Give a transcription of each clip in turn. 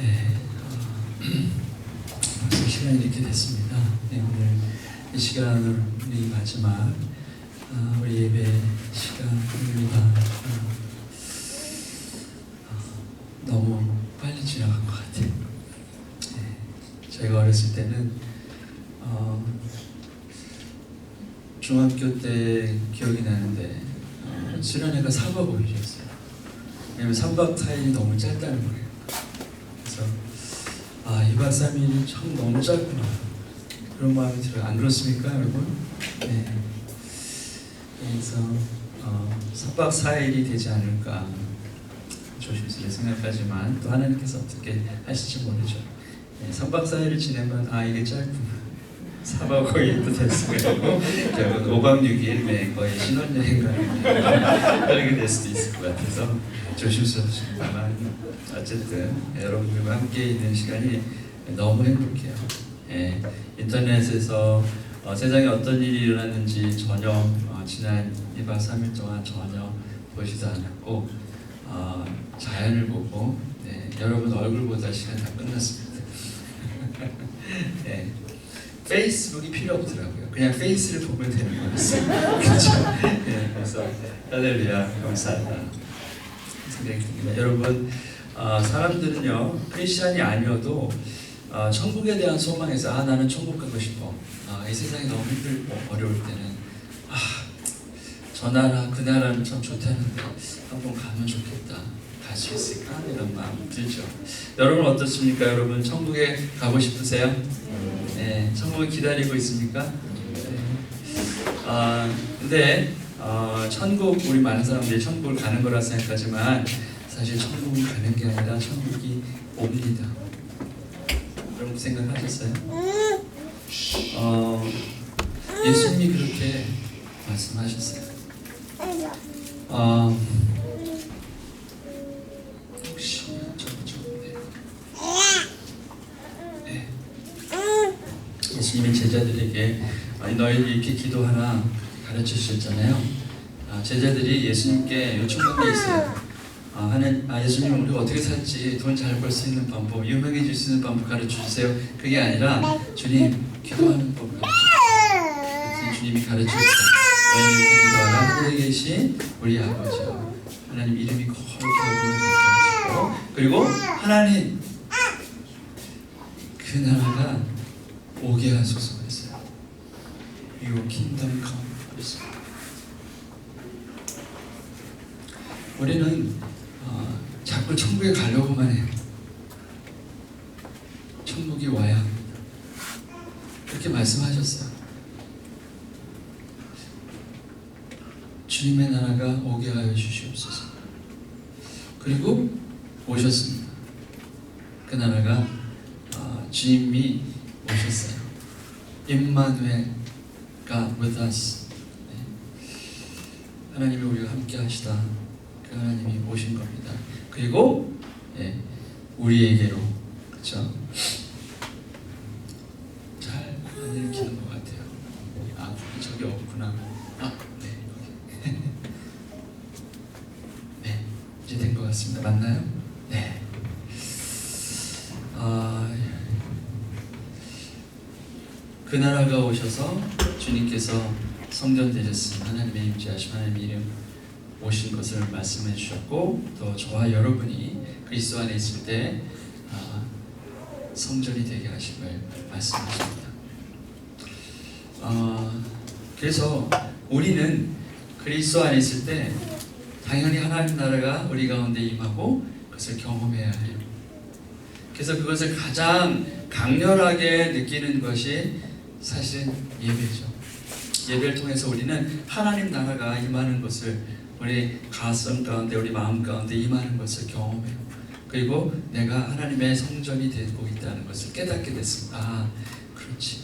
네, 벌써 시간이 이렇게 됐습니다. 네, 오늘 이 시간을 우리 마지막 우리 예배 시간입니다. 너무 빨리 지나간 것 같아요. 네, 저희가 어렸을 때는 중학교 때 기억이 나는데 수련회가 4박 5일이었어요. 왜냐면 3박 4일이 너무 짧다는 거예요. 그래서 2박 3일이 참 너무 짧구나 그런 마음이 들어요. 안 그렇습니까 여러분? 네. 그래서 3박 4일이 되지 않을까 조심스레 생각하지만 또 하나님께서 어떻게 하실지 모르죠. 네, 3박 4일을 지내면 이게 짧구나 4박 5일도 됐을 거고 결국은 5박 6일 거의 신혼여행 가는 그렇게 될 수도 있을 것 같아서 조심스럽습니다만 어쨌든 여러분들과 함께 있는 시간이 너무 행복해요. 예, 인터넷에서 세상에 어떤 일이 일어났는지 전혀 지난 2박 3일 동안 전혀 보지도 않았고 자연을 보고 여러분 얼굴보다 시간 다 끝났습니다. 예, 페이스북이 필요 없더라고요. 그냥 페이스를 보면 되는 거였어요. 그렇죠? 예, 그래서 할렐루야 감사하다 생각이 듭니다. 여러분 사람들은요 크리스찬이 아니어도 천국에 대한 소망에서 나는 천국 가고 싶어. 이 세상이 너무 힘들고 어려울 때는 저 나라 그 나라는 참 좋다는데 한번 가면 좋겠다. 갈 수 있을까? 이런 마음 들죠. 여러분 어떻습니까? 여러분 천국에 가고 싶으세요? 네, 천국을 기다리고 있습니까? 네. 근데 천국 우리 많은 사람들이 천국을 가는 거라 생각하지만 사실 천국은 가는 게 아니라 천국이 옵니다. 여러분 생각하셨어요? 예수님이 그렇게 말씀하셨어요. 혹시 네. 예수님이 제자들에게 너희들이 이렇게 기도하나 가르쳐 주셨잖아요. 제자들이 예수님께 요청한 게 있어요. 예수님 우리가 어떻게 살지 돈 잘 벌 수 있는 방법, 유명해질 수 있는 방법 가르쳐 주세요. 그게 아니라 주님 기도하는 법 가르쳐 주세요. 주님이 가르쳐 주세요. 너희는 이렇게 기도하라. 하늘에 계신 우리 아버지여 하나님 이름이 거룩히 여김을 받게 하시고 그리고 하나님 그 나라가 오게 하소서 했어요. Your kingdom come 그랬어요. 우리는 자꾸 천국에 가려고만 해요. 천국이 와야 합니다. 그렇게 말씀하셨어요. 주님의 나라가 오게 하여 주시옵소서. 그리고 오셨습니다. 그 나라가 주님이 오셨어요. 임마누엘 God with us. 하나님이 우리가 함께 하시다. 그 하나님이 오신 겁니다. 그리고 우리에게로 그렇죠? 잘 안 읽히는 것 같아요. 저기 없구나. 네. 네, 이제 된 것 같습니다. 맞나요? 네. 그 나라가 오셔서 주님께서 성전 되셨으니 하나님의 임재하심 하나님의 이름 오신 것을 말씀해 주셨고 또 저와 여러분이 그리스도 안에 있을 때 성전이 되게 하심을 말씀하십니다. 그래서 우리는 그리스도 안에 있을 때 당연히 하나님 나라가 우리 가운데 임하고 그것을 경험해야 해요. 그래서 그것을 가장 강렬하게 느끼는 것이 사실 예배죠. 예배를 통해서 우리는 하나님 나라가 임하는 것을 우리 가슴 가운데 우리 마음 가운데 임하는 것을 경험해요. 그리고 내가 하나님의 성전이 되고 있다는 것을 깨닫게 됐습니다. 그렇지.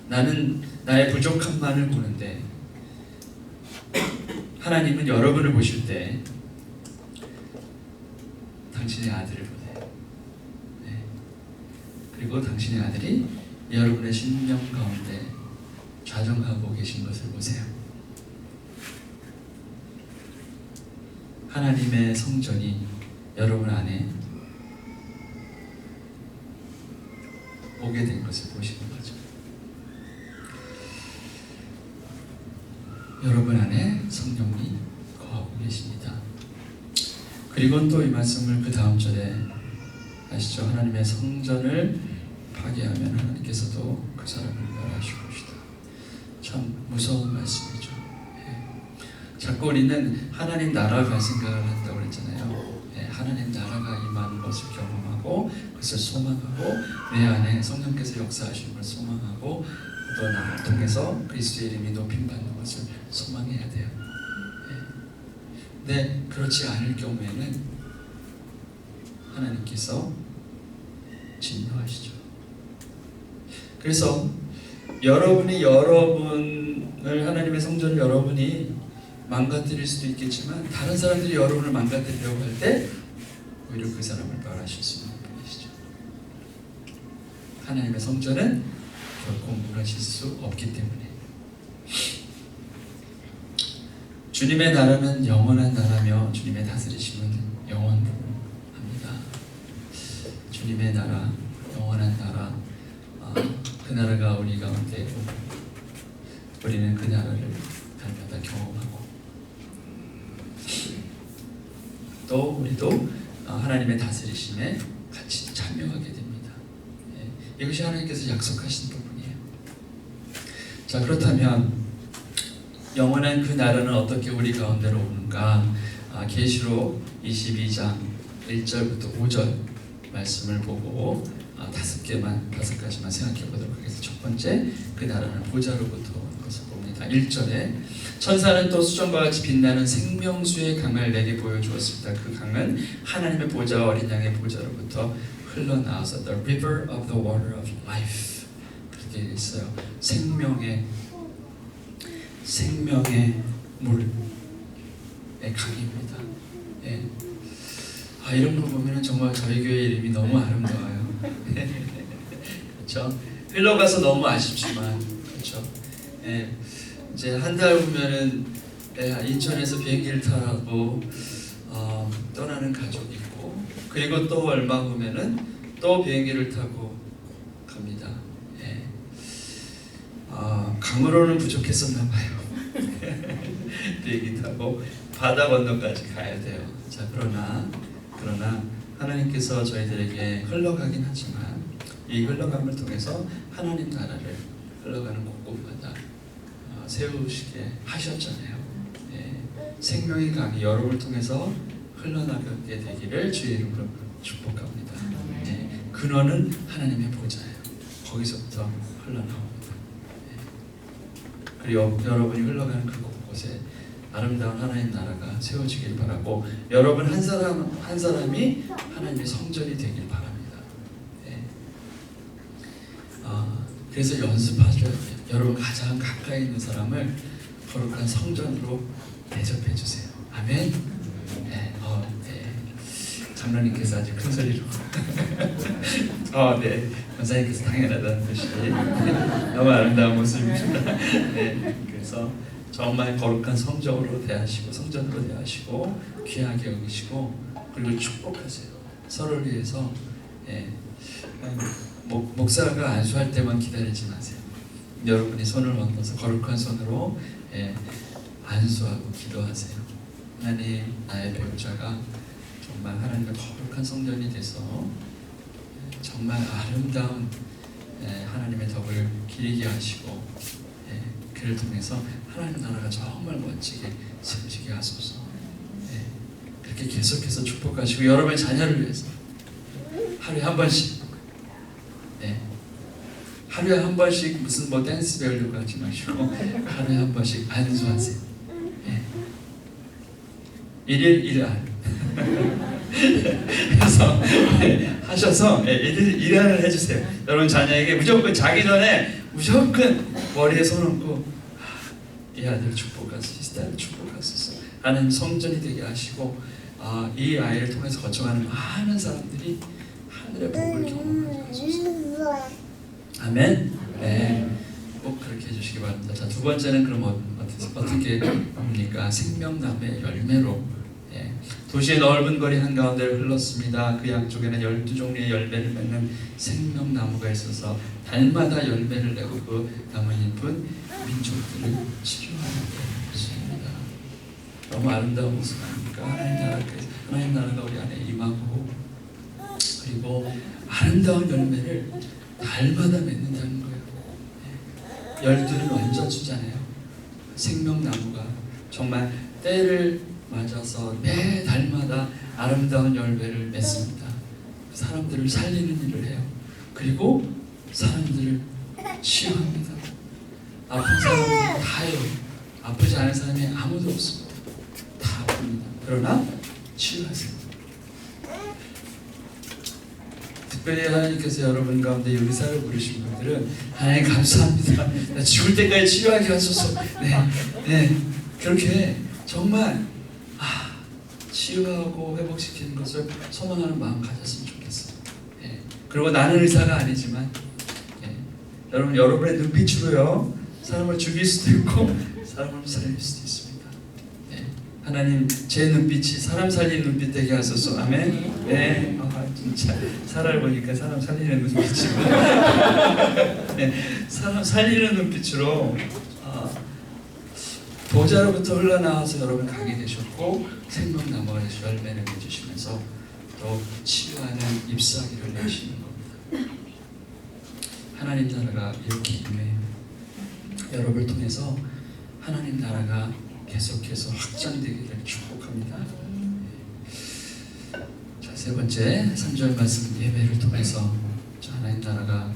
나는 나의 부족함만을 보는데 하나님은 여러분을 보실 때 당신의 아들을 보세요. 네. 그리고 당신의 아들이 여러분의 심령 가운데 좌정하고 계신 것을 보세요. 하나님의 성전이 여러분 안에 오게 된 것을 보시는 거죠. 여러분 안에 성령이 거하고 계십니다. 그리고 또 이 말씀을 그 다음 절에 아시죠? 하나님의 성전을 파괴하면 하나님께서도 그 사람을 멸하실 것이다. 참 무서운 말씀이죠. 자꾸 우리는 하나님 나라 갈 생각을 한다고 그랬잖아요. 하나님 나라가 임하는 것을 경험하고 그것을 소망하고 내 안에 성령께서 역사하시는 걸 소망하고 또 나를 통해서 그리스도의 이름이 높임받는 것을 소망해야 돼요. 근데 그렇지 않을 경우에는 하나님께서 진노하시죠. 그래서 여러분이 여러분을 하나님의 성전을 여러분이 망가뜨릴 수도 있겠지만 다른 사람들이 여러분을 망가뜨리려고 할 때 오히려 그 사람을 멸하실 수 있는 분이시죠. 하나님의 성전은 결코 무너질 수 없기 때문에 주님의 나라는 영원한 나라며 주님의 다스리심은 영원합니다. 주님의 나라, 영원한 나라, 그 나라가 우리 가운데 오고 우리는 그 나라를 날마다 경험하고 또 우리도 하나님의 다스리심에 같이 참여하게 됩니다. 이것이 하나님께서 약속하신 부분이에요. 자, 그렇다면 영원한 그 나라는 어떻게 우리 가운데로 오는가? 계시록 22장 1절부터 5절 말씀을 보고 다섯 가지만 생각해 보도록 하겠습니다. 첫 번째, 그 나라는 보좌로부터 오는 것을 봅니다. 1절에 천사는 또 수정과 같이 빛나는 생명수의 강을 내게 보여주었습니다. 그 강은 하나님의 보좌와 어린 양의 보좌로부터 흘러나와서 The river of the water of life, 그렇게 있어요. 생명의 물의 강입니다. 이런 거 보면 정말 저희 교회 이름이 너무 아름다워요. 그렇죠? 흘러가서 너무 아쉽지만, 그렇죠? 이제 한 달 후면은 인천에서 비행기를 타고 떠나는 가족이 있고, 그리고 또 얼마 후면은 또 비행기를 타고 갑니다. 강으로는 부족했었나 봐요. 비행기 타고 바다 건너까지 가야 돼요. 자, 그러나 하나님께서 저희들에게 흘러가긴 하지만 이 흘러감을 통해서 하나님 나라를 흘러가는 곳곳마다 세우시게 하셨잖아요. 생명의 강이 여러분을 통해서 흘러나가게 되기를 주의 이름으로 축복합니다. 근원은 하나님의 보좌예요. 거기서부터 흘러나옵니다. 그리고 여러분이 흘러가는 그 곳곳에 아름다운 하나님 나라가 세워지길 바라고 여러분 한 사람이 하나님의 성전이 되길 바랍니다. 그래서 연습하셔야 돼요. 여러분 가장 가까이 있는 사람을 거룩한 성전으로 대접해 주세요. 아멘. 장로님께서 아주 큰 소리로 네, 권사님께서 당연하다는 듯이 너무 아름다운 모습입니다. 그래서 정말 거룩한 성전으로 대하시고 귀하게 여기시고 그리고 축복하세요. 서로를 위해서 목사가 안수할 때만 기다리지 마세요. 여러분이 손을 얹어서 거룩한 손으로 안수하고 기도하세요. 하나님, 나의 배우자가 정말 하나님의 거룩한 성전이 돼서 정말 아름다운 하나님의 덕을 기리게 하시고 그를 통해서 하나님 나라가 정말 멋지게 세워지게 하소서. 그렇게 계속해서 축복하시고 여러분의 자녀를 위해서 하루에 한 번씩 하루에 한 번씩 무슨 댄스 배우려고 하지 마시고 하루에 한 번씩 안수하세요. 1일 1알 그래서 하셔서 1일 1알을 해주세요. 여러분 자녀에게 무조건 자기 전에 무조건 머리에 손 얹고 이 아들 축복하소서, 이 딸을 축복하소서, 하나님 성전이 되게 하시고 이 아이를 통해서 거쳐가는 많은 사람들이 하늘의 복을 경험하게 하소서. 아멘. 꼭 그렇게 해주시기 바랍니다. 자, 두 번째는 그럼 어떻게 봅니까? 생명나무의 열매로 예. 도시의 넓은 거리 한가운데를 흘렀습니다. 그 양쪽에는 12종류의 열매를 맺는 생명나무가 있어서 달마다 열매를 내고 그 나뭇잎은 민족들을 치료하는 것입니다. 너무 아름다운 모습 아닙니까? 하나님 나라가 우리 안에 임하고, 그리고 아름다운 열매를 달마다 맺는다는 거예요. 12는 완전 주잖아요. 생명나무가 정말 때를 맞아서 매 달마다 아름다운 열매를 맺습니다. 사람들을 살리는 일을 해요. 그리고 사람들을 치유합니다. 아픈 사람들이 다 해요. 아프지 않은 사람이 아무도 없습니다. 다 아픕니다. 그러나 치유하세요. 특별히 하나님께서 여러분 가운데 의사를 부르신 분들은 하나님 감사합니다. 나 죽을 때까지 치료하게 하소서. 네, 그렇게 정말 치유하고 회복시키는 것을 소망하는 마음 가졌으면 좋겠어요. 네. 그리고 나는 의사가 아니지만 여러분, 여러분의 눈빛으로요 사람을 죽일 수도 있고 사람을 살릴 수도 있습니다. 네. 하나님, 제 눈빛이 사람 살리는 눈빛 되게 하소서. 아멘. 네. 진짜 사람을 보니까 사람 살리는 눈빛으로 네. 사람 살리는 눈빛으로 보좌로부터 흘러나와서 여러분 가게 되셨고, 생명나무가 되시고 열매를 맺으시면서 또 치유하는 잎사귀를 내시는 겁니다. 하나님 나라가 이렇게 임해요. 여러분을 통해서 하나님 나라가 계속해서 확장되기를 축복합니다. 자, 세 번째 3절 말씀, 예배를 통해서 하나님 나라가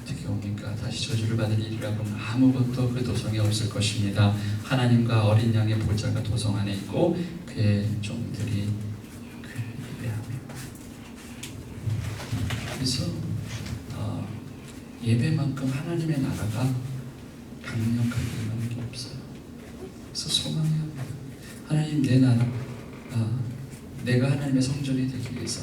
어떻게 옵니까? 다시 저주를 받을 일이라고 아무것도 그 도성에 없을 것입니다. 하나님과 어린 양의 보좌가 도성 안에 있고 그의 종들이 그를 예배합니다. 그래서 예배만큼 하나님의 나라가 강력하게 임하는 게 없어요. 그래서 소망해야 합니다. 하나님, 내 나라, 내가 하나님의 성전이 되기 위해서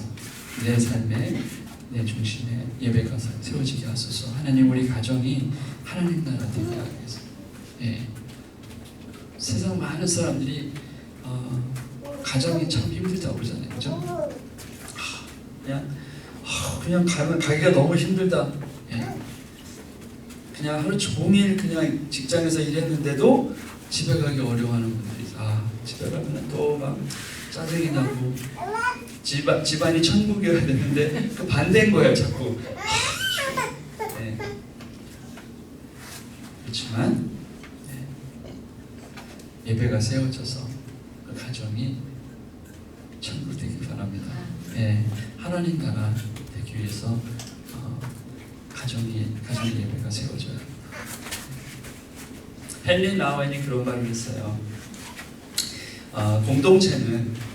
내 삶에, 내 중심에 예배가 세워지게 하소서. 하나님, 우리 가정이 하나님 나라 되게 하기 위해서. 예. 세상 많은 사람들이 가정이 참 힘들다고 그러잖아요. 그죠? 그냥 가기가 너무 힘들다. 예. 그냥 하루 종일 그냥 직장에서 일했는데도 집에 가기 어려워하는 분들이 집에 가면 또 막 짜증이 나고 집안이 천국이어야 되는데 그 반대인 거예요, 자꾸. 네. 그렇지만 예배가 세워져서 그 가정이 천국 되길 바랍니다. 하나님 나라 되기 위해서 가정의 예배가 세워져요. 헨리 나우엔이 그런 말을 했어요. 공동체는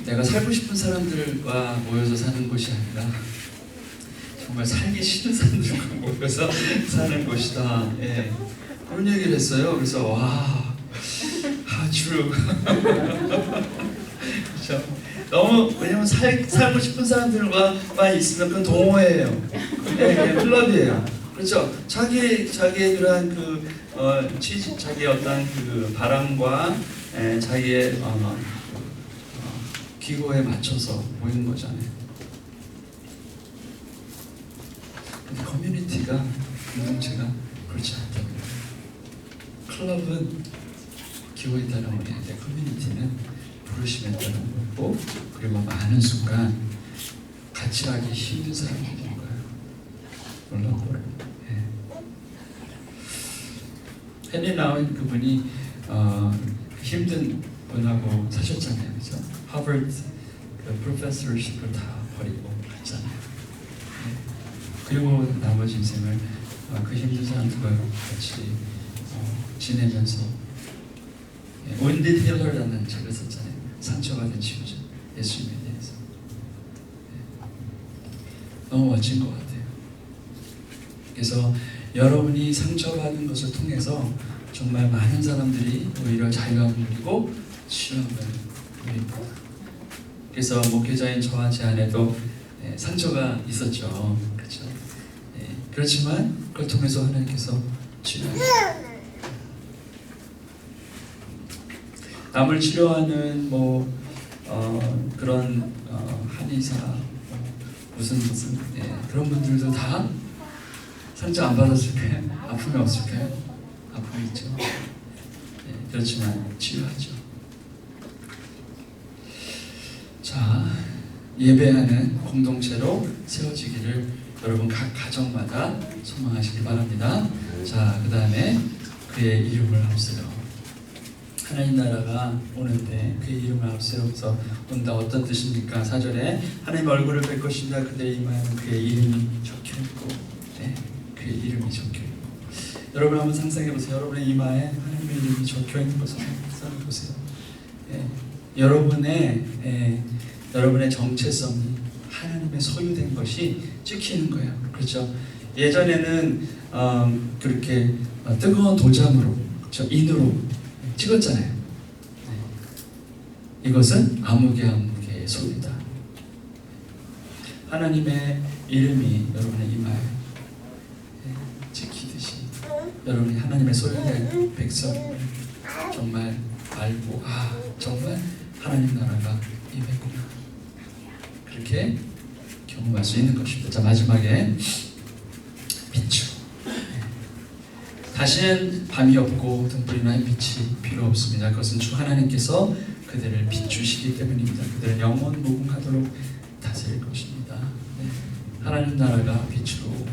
내가 살고 싶은 사람들과 모여서 사는 곳이 아니라 정말 살기 싫은 사람들과 모여서 사는 곳이다. 그런 얘기를 했어요. 그래서 주로 그렇죠. 너무, 왜냐면 살고 싶은 사람들과만 있으면 그건 동호회예요. 클럽이에요. 그렇죠. 자기의 그러한 자기의 어떤 그 바람과 자기의 기호에 맞춰서 모이는 거잖아요. 근데 커뮤니티가, 공동체가 그렇지 않다고요. 클럽은 기호에 따라 모이는데 커뮤니티는 부르심에 따라 모이고, 그리고 많은 순간 같이 하기 힘든 사람이 있는 거예요. 놀라워요. 헨리 나우엔 그분이 힘든 분하고 사셨잖아요, 그죠? 하버드 그 프로페서십을 다 버리고 갔잖아요. 그리고 나머지 인생을 그 힘든 사람들과 같이 지내면서 온디 테일러라는 책을 썼잖아요. 상처받은 치유자, 예수님에 대해서. 너무 멋진 것 같아요. 그래서 여러분이 상처받은 것을 통해서 정말 많은 사람들이 오히려 자유함을 누리고 치유함을 누립니다. 그래서 목회자인 저와 제 안에도 상처가 있었죠. 그렇죠? 그렇지만 그걸 통해서 하나님께서 치유하셨습니다. 남을 치료하는 그런 한의사 무슨 그런 분들도 다 상처 안 받았을까요? 아픔이 없을까요? 아픔이 있죠. 그렇지만 치유하죠. 자, 예배하는 공동체로 세워지기를 여러분 각 가정마다 소망하시길 바랍니다. 자, 그 다음에 그의 이름을 앞세워. 하나님 나라가 오는데 그의 이름을 앞세워서 온다. 어떤 뜻입니까? 4절에 하나님 얼굴을 뵐 것입니다. 그들의 이마에는 그의 이름이 적혀있고, 그의 이름이 적혀있고. 여러분 한번 상상해보세요. 여러분의 이마에 하나님의 이름이 적혀있는 것을 상상해보세요. 여러분의 정체성이 하나님의 소유된 것이 찍히는 거예요. 그렇죠? 예전에는 그렇게 뜨거운 도장으로, 인으로 찍었잖아요. 이것은 아무개의 소유다. 하나님의 이름이 여러분의 이마에 찍히듯이 여러분이 하나님의 소유된 백성을 정말 알고, 정말 하나님 나라가 임했구나, 그렇게 경험할 수 있는 것입니다. 자, 마지막에 비추. 다시는 밤이 없고 등불이나 빛이 필요 없습니다. 그것은 주 하나님께서 그들을 비추시기 때문입니다. 그들은 영원 무궁하도록 다스릴 것입니다. 하나님 나라가 빛으로 오고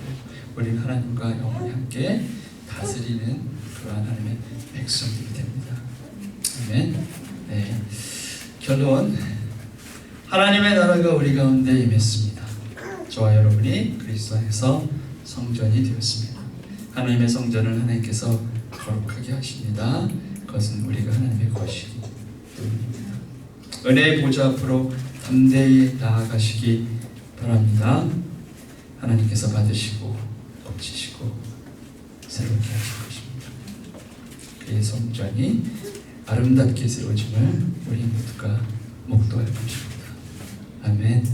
우리는 하나님과 영원히 함께 다스리는 그러한 하나님의 백성들이 됩니다. 아멘. 결론, 하나님의 나라가 우리 가운데 임했습니다. 저와 여러분이 그리스도 안에서 성전이 되었습니다. 하나님의 성전을 하나님께서 거룩하게 하십니다. 그것은 우리가 하나님의 것이기 때문입니다. 은혜의 보좌 앞으로 담대히 나아가시기 바랍니다. 하나님께서 받으시고 고치시고 새롭게 하실 것입니다. 그의 성전이 아름답게 세워짐을 우리 모두가 목도할 것입니다. 아멘.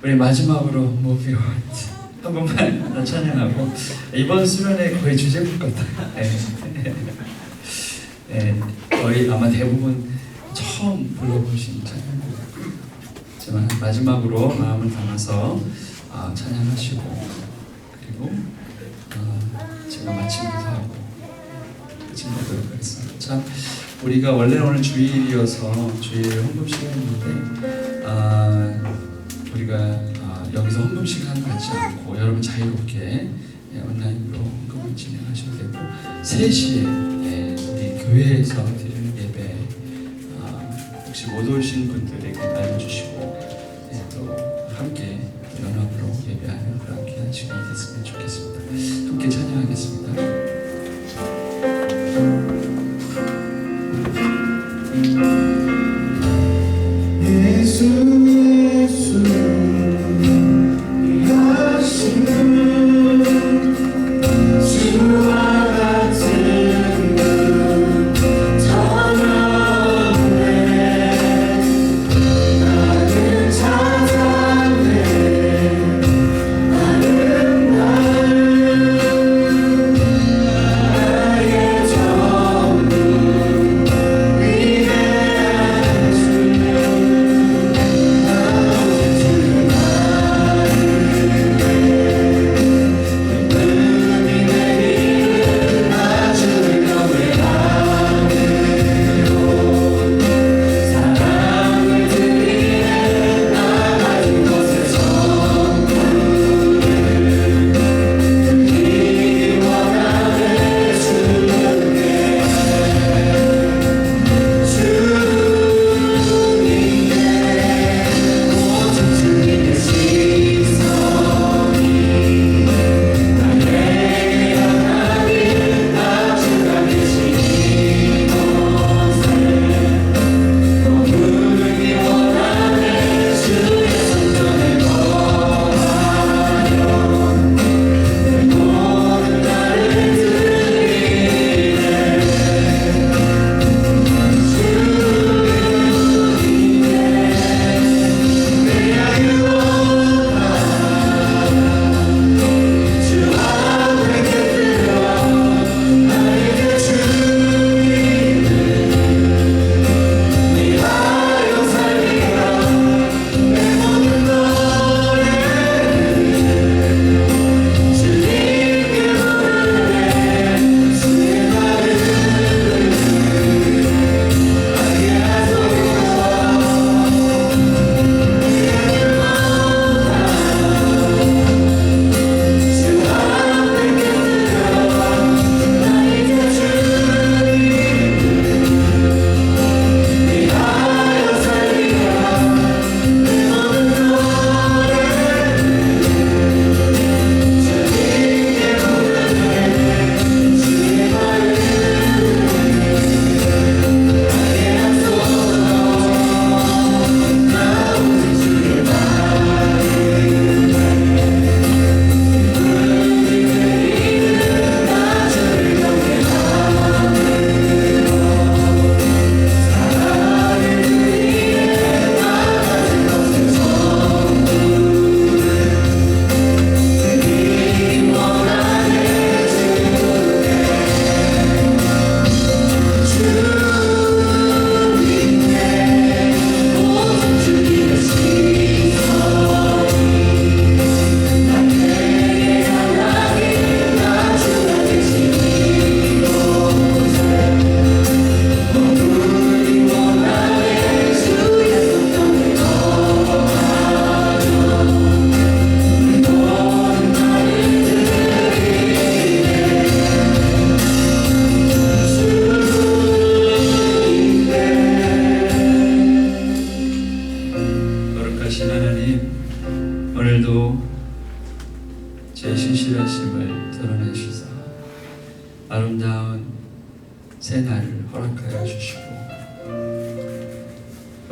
우리 마지막으로 Move Your Heart 한 번만 찬양하고, 이번 수련회 거의 주제곡 같아요. 거의 아마 대부분 처음 불러보신 찬양곡이지만 마지막으로 마음을 담아서 찬양하시고, 그리고 제가 마치기도 하고 끝내도록 하겠습니다. 자, 우리가 원래 오늘 주일이어서 주일 헌금 시간인데 우리가 여기서 헌금 시간 갖지 않고 여러분 자유롭게 온라인으로 헌금을 진행하셔도 되고, 3시에 우리 교회에서 드리는 예배 혹시 못 오신 분들에게 알려주시고 또 함께 연합으로 예배하는 그런 귀한 시간이 됐으면 좋겠습니다. 함께 찬양하겠습니다.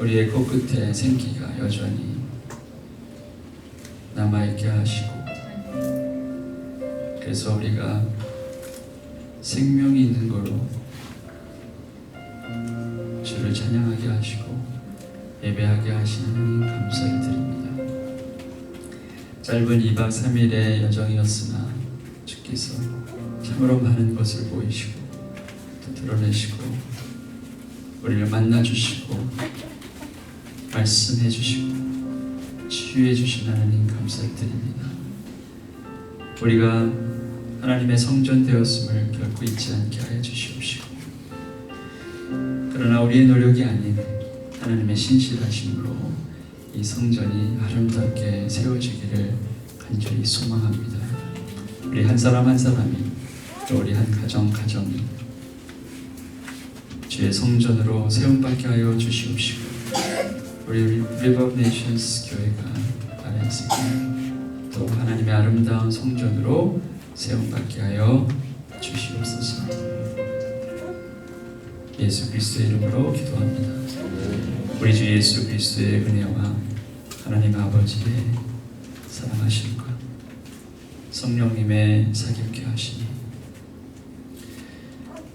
우리의 코끝에 생기가 여전히 남아있게 하시고, 그래서 우리가 생명이 있는 거로 주를 찬양하게 하시고 예배하게 하시는 하나님 감사를 드립니다. 짧은 2박 3일의 여정이었으나 주께서 참으로 많은 것을 보이시고 또 드러내시고 우리를 만나주시고 말씀해주시고 치유해주신 하나님 감사를 드립니다. 우리가 하나님의 성전 되었음을 결코 잊지 않게 하여 주시옵시고, 그러나 우리의 노력이 아닌 하나님의 신실하심으로 이 성전이 아름답게 세워지기를 간절히 소망합니다. 우리 한 사람 한 사람이, 또 우리 한 가정 가정이 주의 성전으로 세움받게 하여 주시옵시고, 우리 River of Nations 교회가 안에서 또 하나님의 아름다운 성전으로 세움받게 하여 주시옵소서. 예수 그리스도의 이름으로 기도합니다. 우리 주 예수 그리스도의 은혜와 하나님 아버지의 사랑하심과 성령님의 사귑게 하시니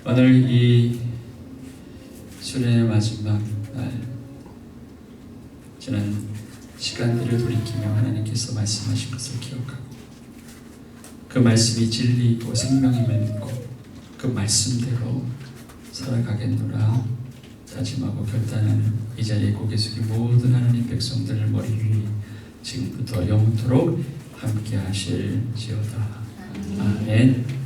오늘 이 수련의 마지막 날, 저는 시간들을 돌이키며 하나님께서 말씀하신 것을 기억하고 그 말씀이 진리이고 생명임을 믿고 그 말씀대로 살아가겠노라 다짐하고 결단하는 이 자리에 고개 숙인 모든 하나님 백성들을 머리 위에 지금부터 영원토록 함께 하실지어다. 아멘.